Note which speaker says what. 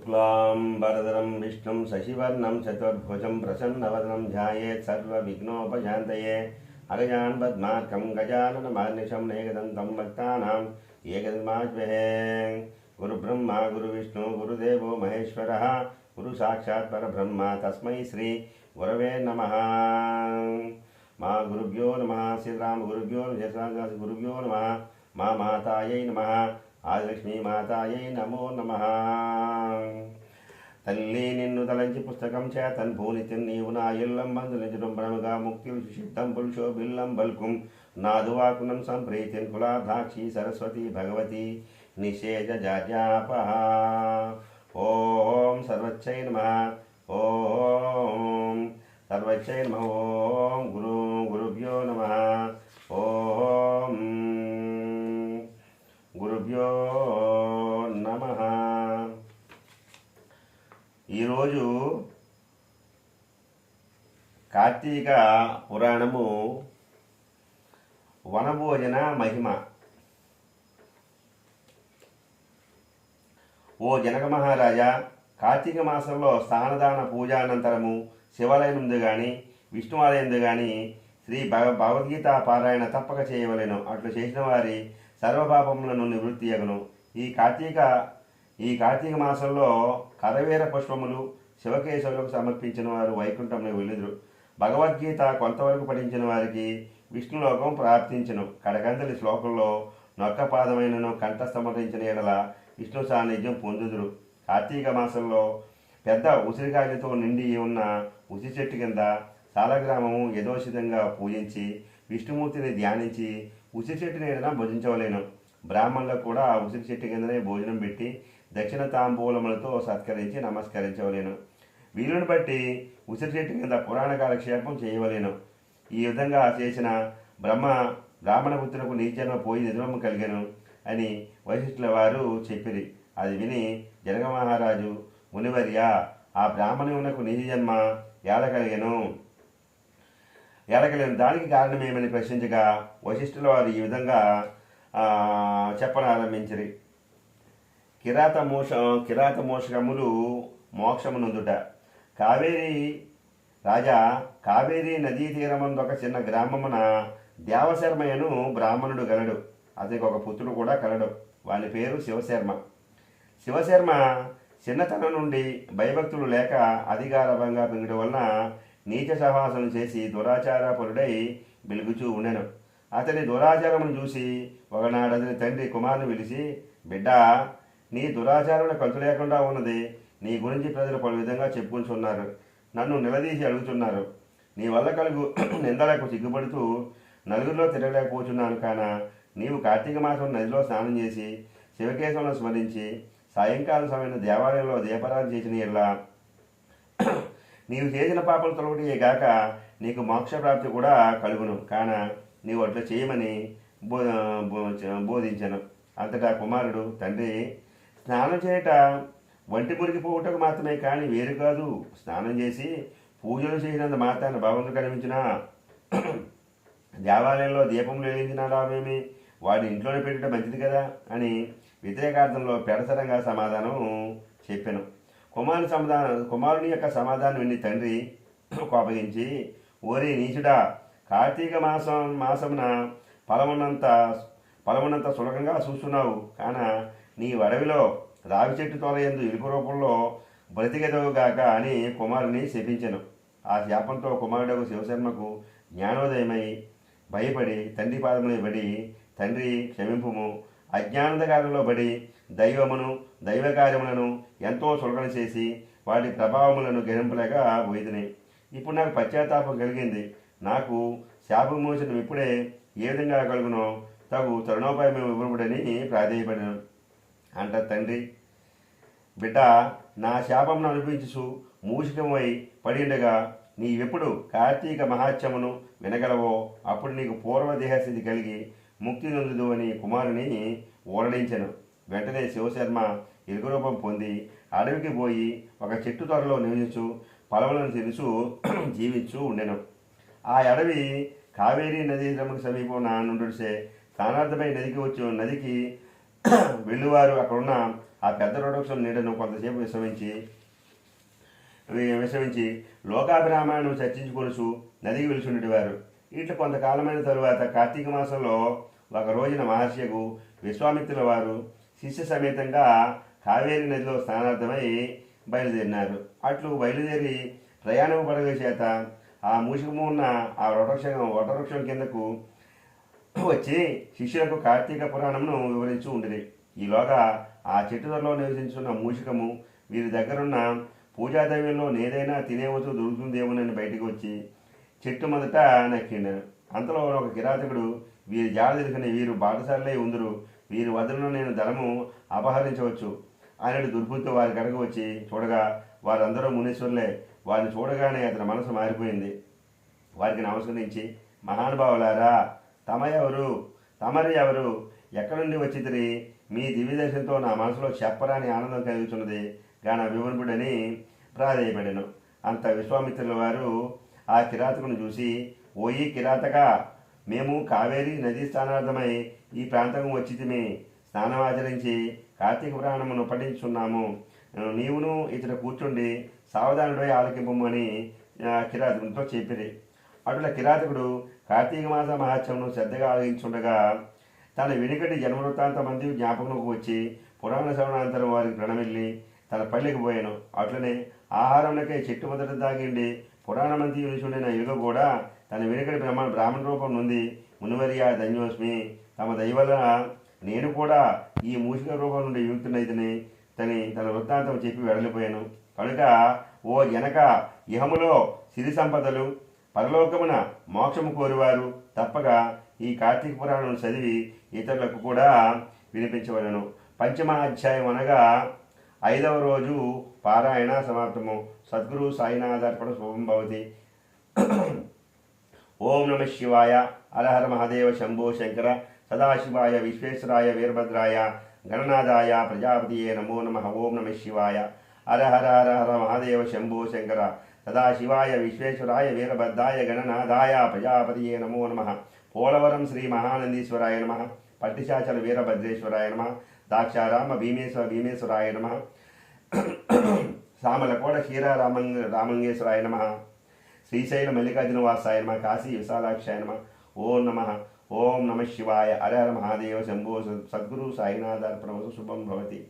Speaker 1: शुक्लांबरधरं विष्णुं शशिवर्णं चतुर्भुजं प्रसन्नवदनं ध्यायेत् सर्वविघ्नोपशान्तये अगजान् पद्मार्कं गजाननमहर्निशं एकदन्तं भक्तानाम् एकदन्माज्महे गुरुब्रह्मा गुरुविष्णु गुरुदेवो महेश्वरः गुरुसाक्षात् परब्रह्म तस्मै श्री गुरवे नमः। मा गुरुभ्यो नमः श्रीराम गुरुभ्यो गुरुभ्यो नमः मा मातायै नमः ఆదిలక్ష్మీ మాతాయై నమో నమః। తల్లి నిన్ను తలంచి పుస్తకం చేతన్ భూనితిన్ నీవు నా ఇల్లం బంధులించడం బ్రహ్మగా ముక్తి సిద్ధం పురుషో బిల్లం బల్కుం నాదువాకునం సంప్రీతిన్ కులాభాక్షి సరస్వతి భగవతి నిషేజ జాజాపహ। ఓం సర్వచ్చై నమః ఓం సర్వచ్చై నమః ఓం గురుభ్యో నమః ఓం గురుభ్యో నమః। ఈరోజు కార్తీక పురాణము వనభోజన మహిమ। ఓ జనక మహారాజా, కార్తీక మాసంలో స్నానదాన పూజానంతరము శివాలయం కానీ విష్ణువాలయం కానీ శ్రీ భగవద్గీత పారాయణ తప్పక చేయవలెను। అట్లు చేసిన వారి సర్వపాపములను నివృత్తి అగును। ఈ కార్తీక మాసంలో కరవేర పుష్పములు శివకేశవులకు సమర్పించిన వారు వైకుంఠంలో వెళ్ళుదురు। భగవద్గీత కొంతవరకు పఠించిన వారికి విష్ణులోకం ప్రాప్తించును। కడకంతలి శ్లోకంలో నొక్క పాదమైనను కంఠస్థమరించిన ఎడల విష్ణు సాన్నిధ్యం పొందుదురు। కార్తీక మాసంలో పెద్ద ఉసిరికాయలతో నిండి ఉన్న ఉసిరి చెట్టు కింద సాలగ్రామము యథోచితంగా పూజించి విష్ణుమూర్తిని ధ్యానించి ఉసిరి చెట్టు నీడన భుజించవలేను। బ్రాహ్మణులకు కూడా ఉసిరి చెట్టు కిందనే భోజనం పెట్టి దక్షిణ తాంబూలములతో సత్కరించి నమస్కరించవలేను। వీలుని బట్టి ఉసిరి చెట్టు కింద పురాణ కాలక్షేపం చేయవలేను। ఈ విధంగా చేసిన బ్రాహ్మణపుత్రులకు నీచన పోయి నిజము కలిగను అని వశిష్ఠుల వారు చెప్పిరి। అది విని జనక మహారాజు, మునివర్య, ఆ బ్రాహ్మణునకు నీచ జన్మ ఏడకలిగను దానికి కారణమేమని ప్రశ్నించగా వశిష్ఠుల వారు ఈ విధంగా చెప్పనారంభించిరి। కిరాత మోషకములు మోక్షమునందుట। కావేరీ నదీ తీరమందొక చిన్న గ్రామమున దేవశర్మయను బ్రాహ్మణుడు గలడు। అతనికి ఒక పుత్రుడు కూడా కలడు। వాని పేరు శివశర్మ చిన్నతనం నుండి భయభక్తులు లేక అధికారభంగా పెంగడం వలన నీచ సహవాసం చేసి దురాచారపరుడై వెలుగుచూ ఉండెను। అతని దురాచారమును చూసి ఒకనాడు అతని తండ్రి కుమారుని పిలిచి, బిడ్డా, నీ దురాచారమును కలుసు లేకుండా ఉన్నది। నీ గురించి ప్రజలు పలు విధంగా చెప్పుకుంటున్నారు, నన్ను నిలదీసి అడుగుతున్నారు। నీ వల్ల కలుగు నిందలకు సిగ్గుపడుతూ నలుగురిలో తిరగలేకపోతున్నాను కాన నీవు కార్తీక మాసం నదిలో స్నానం చేసి శివకేశవులను స్మరించి సాయంకాలం సమయంలో దేవాలయంలో దీపారాధన చేసిన ఇలా నీవు చేసిన పాపలు తొలగటే గాక నీకు మోక్షప్రాప్తి కూడా కలుగును కాన నీవు అట్లా చేయమని బోధించను। అంతటా కుమారుడు, తండ్రి, స్నానం చేయట వంటి మురిగిపోవుటకు మాత్రమే కానీ వేరు కాదు। స్నానం చేసి పూజలు చేసినంత మాత్రాన్ని భగవంతుడు కనిపించినా దేవాలయంలో దీపం వెలిగించిన లాభమేమి, వాడి ఇంట్లోనే పెట్టడం మంచిది కదా అని వ్యతిరేకార్థంలో పెడసరంగా సమాధానం చెప్పాను। కుమారుని యొక్క సమాధానం విని తండ్రి కోపగించి, ఓరి నీచుడా, కార్తీక మాసమున ఫలమునంత సులభంగా చూస్తున్నావు కాన నీ అడవిలో రావి చెట్టు తోలయందు ఎలుపు రూపంలో బ్రతికెదవుగాక అని కుమారుని శపించెను। ఆ శాపంతో కుమారుడు శివశర్మకు జ్ఞానోదయమై భయపడి తండ్రి పాదములై పడి, తండ్రి క్షమింపుము, అజ్ఞానందకారంలో పడి దైవ కార్యములను ఎంతో సులభన చేసి వాటి ప్రభావములను గ్రహింపలేక పోయిదని ఇప్పుడు నాకు పశ్చాత్తాపం కలిగింది। నాకు శాపం మోచనం ఇప్పుడే ఏ విధంగా కలుగునో తగు తరుణోపాయం ఇవ్వబడని ప్రాధేయపడిను। అంట తండ్రి, బిడ్డ, నా శాపమును అనిపించు మూషికమై పడిండగా నీవెప్పుడు కార్తీక మహాత్మ్యమును వినగలవో అప్పుడు నీకు పూర్వదేహస్థితి కలిగి ముక్తి నొందుదు అని కుమారుని ఓరడించెను। వెంటనే శివశర్మ ఎలుగురూపం పొంది అడవికి పోయి ఒక చెట్టు త్వరలో నివసించు ఫలములను తినుచు జీవించు ఉండెను। ఆ అడవి కావేరీ నదీ సమీపం నుండిసే స్నానార్థమై నదికి వెళ్ళువారు అక్కడున్న ఆ పెద్ద వృక్షం నీడను కొంతసేపు విశ్రమించి లోకాభిరామాయణం చర్చించుకొనుచు నదికి వెలుచుండేవారు. ఇట్లా కొంతకాలమైన తరువాత కార్తీక మాసంలో ఒక రోజున మహర్షికు విశ్వామిత్రుల వారు శిష్య సమేతంగా కావేరీ నదిలో స్నానార్థమై బయలుదేరినారు. అట్లు బయలుదేరి ప్రయాణం పడగల చేత ఆ మూషికము ఉన్న ఆ వటవృక్షం కిందకు వచ్చి శిష్యులకు కార్తీక పురాణమును వివరించు ఉండిరి. ఈలోగా ఆ చెట్టులో నివసించున్న మూషికము వీరి దగ్గరున్న పూజాద్రవ్యంలో నేదైనా తినేవచ్చు దొరుకుతుందేమోనని బయటికి వచ్చి చెట్టు మొదట నక్కిండాను. అంతలో ఒక కిరాతకుడు వీరి జాడ తెలిసిన వీరు బాటసారులై ఉందరు, వీరి వదలను నేను ధనము అపహరించవచ్చు ఆయన దుర్బుద్ధితో వారి కడకు వచ్చి చూడగా వారందరూ మునీశ్వరులే. వారిని చూడగానే అతని మనసు మారిపోయింది. వారికి నమస్కరించి, మహానుభావులారా, తమరు ఎవరు, ఎక్కడి నుండి వచ్చితిరి? మీ దివ్యదర్శనంతో నా మనసులో చెప్పరాని ఆనందం కలుగుతున్నది గాన వివరింపుడని ప్రాధేయపడాను. అంత విశ్వామిత్రుల వారు ఆ కిరాతకును చూసి, ఓయి కిరాతక, మేము కావేరీ నదీ స్నానార్థమై ఈ ప్రాంతం వచ్చితిమి. స్నానమాచరించి కార్తీక పురాణమును పఠించున్నాము. నీవును ఇతడు కూర్చుండి సావధానుడై ఆలకింపమని కిరాతకునితో చెప్పిరి. అటుల కిరాతకుడు కార్తీక మాస మహత్యమును శ్రద్ధగా ఆలకించుండగా తన వెనుకటి జన్మవృత్తాంత మంది జ్ఞాపకంకు వచ్చి పురాణ శ్రవణాంతరం వారికి ప్రణమిల్లి తన పల్లెకి పోయాను. అట్లనే ఆహారంలోకే చెట్టు మొదట దాగిండి పురాణమంతి వినిచుండిన యుగ కూడా తన వెనుకటి బ్రాహ్మణ రూపం నుండి మునివర్య ధన్యోస్మి, తమ దయవల్ల నేను కూడా ఈ మూషిక రూపం నుండి యుక్తునైతని తన వృత్తాంతం చెప్పి వెడలిపోయాను. కనుక ఓ జనక, ఇహములో సిరి సంపదలు, పరలోకమున మోక్షము కోరువారు తప్పగా ఈ కార్తీక పురాణం చదివి ఇతరులకు కూడా వినిపించవలను. పంచమ అధ్యాయం అనగా 5వ రోజు పారాయణ సమాప్తము. సద్గురు సాయినాథార్పణ శుభం భవతి. ఓం నమ శివాయ. హరహర మహాదేవ శంభో శంకర. సదాశివాయ విశ్వేశ్వరాయ వీరభద్రాయ గణనాథాయ ప్రజాపతియే నమో నమ. ఓం నమ శివాయ. హరహర హరహర మహాదేవ శంభో శంకర. సదాశివాయ విశ్వేశ్వరాయ వీరభద్రాయ గణనాథాయ ప్రజాపతియే నమో నమ. పోలవరం శ్రీ మహానందీశ్వరాయ నమ. పట్టిశాచల వీరభద్రేశ్వరాయ నమ. దాక్షారామ భీమేశ్వరాయ నమ. సామలకోట రామంగేశ్వరాయ నమ. శ్రీశైల మల్లికార్జునవాసాయ నమ. కాశీ విశాలాక్షాయ నమ. ఓం నమ. ఓం నమ శివాయ. హర హర మహాదేవ శంభో. సద్గురు సాయినాథార్పణమస్తు. శుభం భవతి.